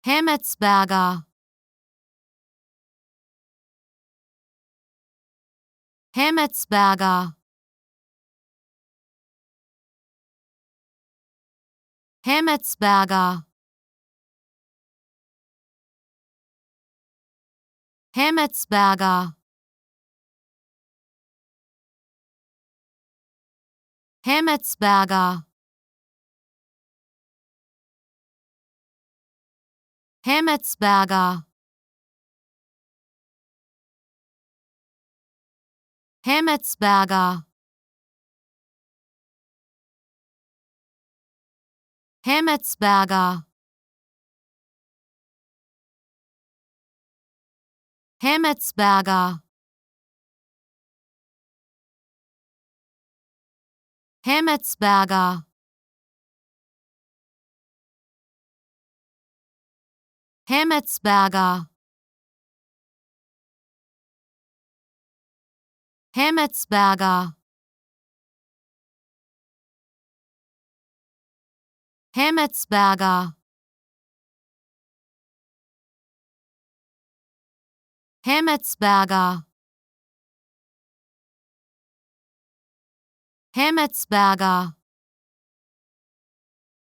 Hemetsberger. Hemetsberger. Hemetsberger. Hemetsberger. Hemetsberger. Hemetsberger. Hemetsberger. Hemetsberger. Hemetsberger. Hemetsberger. Hemetsberger. Hemetsberger. Hemetsberger. Hemetsberger. Hemetsberger.